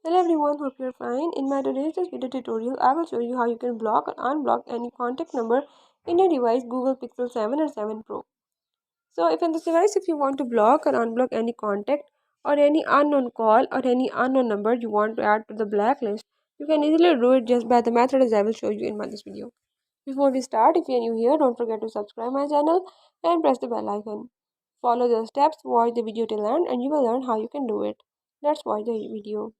Hello everyone, hope you're fine. In my today's video tutorial, I will show you how you can block or unblock any contact number in your device Google Pixel 7 or 7 Pro. So if in this device, if you want to block or unblock any contact or any unknown call or any unknown number you want to add to the blacklist, you can easily do it just by the method as I will show you in this video. Before we start, if you are new here, don't forget to subscribe my channel and press the bell icon. Follow the steps, watch the video till end and you will learn how you can do it. Let's watch the video.